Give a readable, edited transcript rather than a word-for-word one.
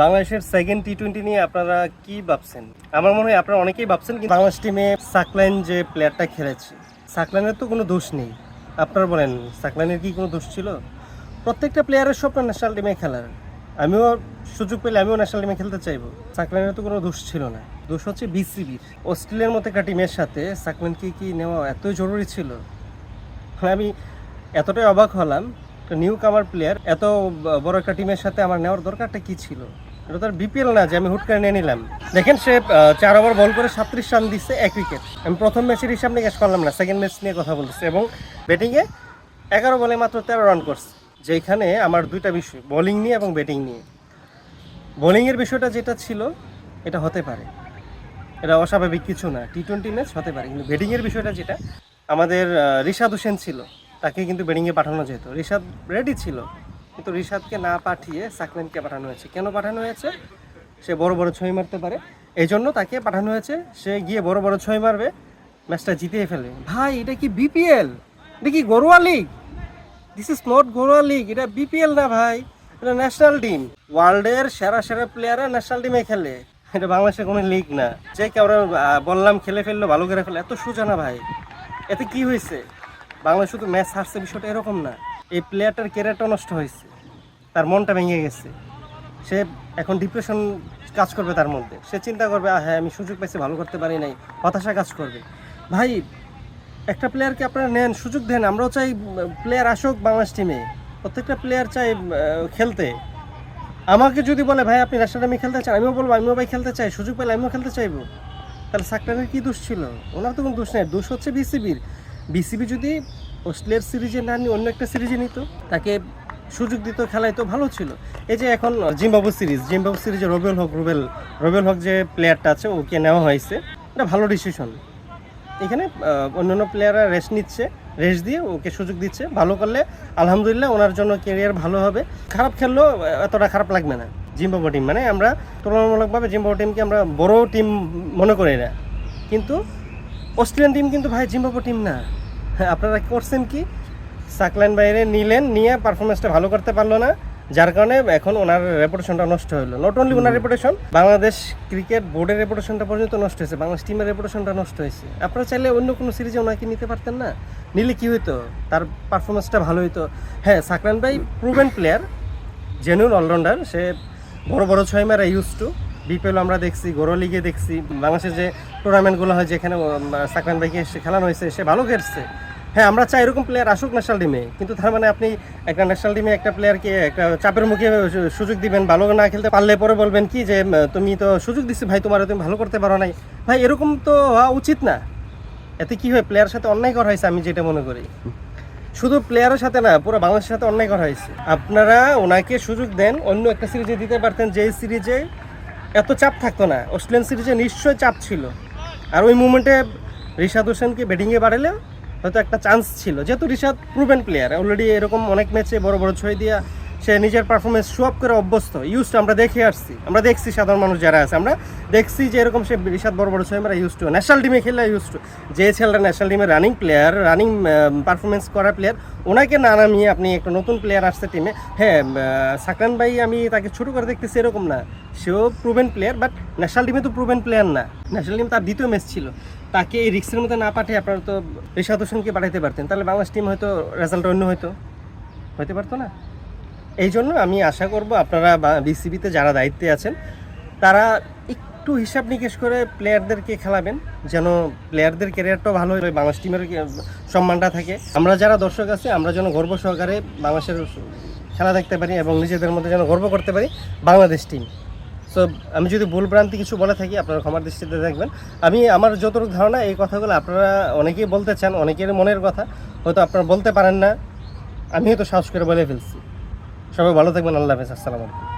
বাংলাদেশের সেকেন্ড টি-20 নিয়ে আপনারা কি ভাবছেন? আমার মনে হয় আপনারা অনেকেই ভাবছেন কিন্তু বাংলাদেশ টিমে সাকলাইন যে প্লেয়ারটা খেলেছে, সাকলাইনের তো কোনো দোষ নেই। আপনারা বলেন সাকলাইনের কি কোনো দোষ ছিল? প্রত্যেকটা প্লেয়ারের স্বপ্ন ন্যাশনাল টিমে খেলার। আমিও সুযোগ পেলে আমিও ন্যাশনাল টিমে খেলতে চাইবো। সাকলাইনের তো কোনো দোষ ছিল না, দোষ হচ্ছে বিসিবির। অস্ট্রেলিয়ার মতো একটা টিমের সাথে সাকলাইনকে কি নেওয়া এতই জরুরি ছিল? আমি এতটাই অবাক হলাম, নিউ কামার প্লেয়ার এত বড় একটা টিমের সাথে আমার নেওয়ার দরকারটা কি ছিল? এটা তো আর বিপিএল না যে আমি হুট করে নিয়ে নিলাম। দেখেন সে 4 ওভার বল করে 37 রান দিচ্ছে, 1 উইকেট। আমি প্রথম ম্যাচের হিসাব নিকাশ করলাম না, সেকেন্ড ম্যাচ নিয়ে কথা বলতেছি। এবং ব্যাটিংয়ে 11 বলে মাত্র 13 রান করছে। যেখানে আমার দুইটা বিষয়, বোলিং নিয়ে এবং ব্যাটিং নিয়ে। বোলিংয়ের বিষয়টা যেটা ছিল এটা হতে পারে, এটা অস্বাভাবিক কিছু না, টি-20 ম্যাচ হতে পারে। কিন্তু ব্যাটিংয়ের বিষয়টা যেটা, আমাদের রিশাদ হোসেন ছিল, তাকে কিন্তু ব্যাটিংয়ে পাঠানো যেত। রিশাদ রেডি ছিল, কিন্তু রিশাদকে না পাঠিয়ে সাকলাইনকে পাঠানো হয়েছে। কেন পাঠানো হয়েছে? সে বড় বড় ছয় মারতে পারে, এই জন্য তাকে পাঠানো হয়েছে। সে গিয়ে বড় বড় ছয় মারবে, ম্যাচটা জিতিয়ে ফেলে। ভাই এটা কি বিপিএল? এটা কি ঘরোয়া লিগ? দিস ইজ নট ঘরোয়া লিগ, এটা বিপিএল না ভাই, এটা ন্যাশনাল টিম। ওয়ার্ল্ডের সেরা সেরা প্লেয়াররা ন্যাশনাল টিমে খেলে, এটা বাংলাদেশের কোনো লিগ না যে কেউ বললাম খেলে ফেললো ভালো করে ফেলে, এত সোজা না ভাই। এতে কি হয়েছে? বাংলাদেশ শুধু ম্যাচ হারছে, বিষয়টা এরকম না। এই প্লেয়ারটার ক্যারিয়ারটা নষ্ট হয়েছে, তার মনটা ভেঙে গেছে। সে এখন ডিপ্রেশন কাজ করবে তার মধ্যে। সে চিন্তা করবে হ্যাঁ আমি সুযোগ পাইছি, ভালো করতে পারি নাই, হতাশা কাজ করবে। ভাই একটা প্লেয়ারকে আপনারা নেন, সুযোগ দেন। আমরাও চাই প্লেয়ার আসুক বাংলাদেশ টিমে, প্রত্যেকটা প্লেয়ার চাই খেলতে। আমাকে যদি বলে ভাই আপনি ন্যাশনাল টিমে খেলতে চান, আমিও বলবো আমিও ভাই খেলতে চাই, সুযোগ পেলে আমিও খেলতে চাইবো। তাহলে সাকলাইনের কী দোষ ছিল? ওনার তো কোনো দোষ নেই, দোষ হচ্ছে বিসিবির। বিসিবি যদি অস্ট্রেলিয়ার সিরিজে না নিয়ে অন্য একটা সিরিজে নিত, তাকে সুযোগ দিত, খেলাইতো, ভালো ছিল। এই যে এখন জিম্বাবু সিরিজে রবিউল হক যে প্লেয়ারটা আছে ওকে নেওয়া হয়েছে, এটা ভালো ডিসিশন। এখানে অন্যান্য প্লেয়াররা রেস্ট নিচ্ছে, রেস্ট দিয়ে ওকে সুযোগ দিচ্ছে। ভালো করলে আলহামদুলিল্লাহ ওনার জন্য কেরিয়ার ভালো হবে। খারাপ খেললেও এতটা খারাপ লাগবে না। জিম্বাবু টিম মানে আমরা তুলনামূলকভাবে জিম্বাবু টিমকে আমরা বড় টিম মনে করি না, কিন্তু অস্ট্রেলিয়ান টিম কিন্তু ভাই জিম্বাবু টিম না। হ্যাঁ, আপনারা করছেন কি? সাকলাইন বাইরে নিয়ে পারফরমেন্সটা ভালো করতে পারলো না, যার কারণে এখন ওনার রেপুটেশনটা নষ্ট হলো। Not only owner reputation, Bangladesh cricket বোর্ডের রেপুটেশনটা পর্যন্ত নষ্ট হয়েছে, বাংলাদেশ টিমের রেপুটেশনটা নষ্ট হয়েছে। আপনারা চাইলে অন্য কোনো সিরিজে ওনাকে নিতে পারতেন না? নিলে কি হইতো? তার পারফরমেন্সটা ভালো হইতো। হ্যাঁ, সাকলাইন ভাই প্রুভেন প্লেয়ার, জেনুইন অলরাউন্ডার। সে বড় বড় ছয় মারা ইউজ টু। বিপিএল আমরা দেখছি, ঘরোয়া লিগে দেখছি, বাংলাদেশের যে টুর্নামেন্টগুলো হয় যেখানে সাকলাইন ভাইকে সে খেলানো হয়েছে, সে ভালো খেলছে। হ্যাঁ, আমরা চাই এরকম প্লেয়ার আসুক ন্যাশনাল টিমে, কিন্তু তার মানে আপনি একটা ন্যাশনাল টিমে একটা প্লেয়ারকে একটা চাপের মুখে সুযোগ দিবেন, ভালো না খেলতে পারলে পরে বলবেন কি যে তুমি তো সুযোগ দিচ্ছি ভাই, তোমার তুমি ভালো করতে পারো নাই। ভাই এরকম তো হওয়া উচিত না। এতে কি হয়? প্লেয়ারের সাথে অন্যায় করা হয়েছে, আমি যেটা মনে করি। শুধু প্লেয়ারের সাথে না, পুরো বাংলাদেশের সাথে অন্যায় করা হয়েছে। আপনারা ওনাকে সুযোগ দেন, অন্য একটা সিরিজে দিতে পারতেন, যেই সিরিজে এত চাপ থাকতো না। অস্ট্রেলিয়ান সিরিজে নিশ্চয়ই চাপ ছিল, আর ওই মুমেন্টে রিশাদ হোসেনকে ব্যাটিংয়ে বাড়ালে হয়তো একটা চান্স ছিল। যেহেতু রিশাদ প্রুভেন প্লেয়ার, অলরেডি এরকম অনেক ম্যাচে বড় বড় ছয় দিয়া সে নিজের পারফরমেন্স শো আপ করে অভ্যস্ত, ইউজ টু। আমরা দেখে আসছি, আমরা দেখছি সাধারণ মানুষ যারা আছে, আমরা দেখছি যে এরকম সে রিশাদ বড় বড় ছয় আমরা ইউজ টু। ন্যাশনাল টিমে খেললে ইউজ টু। যে ছেলেরা ন্যাশনাল টিমে রানিং প্লেয়ার, রানিং পারফরমেন্স করা প্লেয়ার, ওনাকে না নামিয়ে আপনি একটা নতুন প্লেয়ার আসছে টিমে। হ্যাঁ, সাকলাইন ভাই আমি তাকে ছোটো করে দেখতেছি এরকম না, সেও প্রুভেন প্লেয়ার, বাট ন্যাশনাল টিমে তো প্রুভেন প্লেয়ার না। ন্যাশনাল টিম তার দ্বিতীয় ম্যাচ ছিল, তাকে এই রিক্সের মধ্যে না পাঠিয়ে আপনারা তো রিশাদ হোসেনকে পাঠাতে পারতেন, তাহলে বাংলাদেশ টিম হয়তো রেজাল্ট অন্য হতে পারতো না। এই জন্য আমি আশা করব আপনারা বিসিবিতে যারা দায়িত্বে আছেন তারা একটু হিসাব নিকেশ করে প্লেয়ারদেরকে খেলাবেন, যেন প্লেয়ারদের ক্যারিয়ারটাও ভালো হয়, বাংলাদেশ টিমের সম্মানটা থাকে। আমরা যারা দর্শক আছি আমরা যেন গর্ব সহকারে বাংলাদেশের খেলা দেখতে পারি এবং নিজেদের মধ্যে যেন গর্ব করতে পারি বাংলাদেশ টিম। সো আমি যদি ভুলভ্রান্তি কিছু বলে থাকি আপনারা ক্ষমার দৃষ্টিতে দেখবেন। আমার যতটুকু ধারণা, এই কথাগুলো আপনারা অনেকেই বলতে চান, অনেকের মনের কথা হয়তো আপনারা বলতে পারেন না, আমি হয়তো সাহস করে বলে ফেলছি। সবাই ভালো থাকবেন, আল্লাহ হাফেজ, আসসালামু আলাইকুম।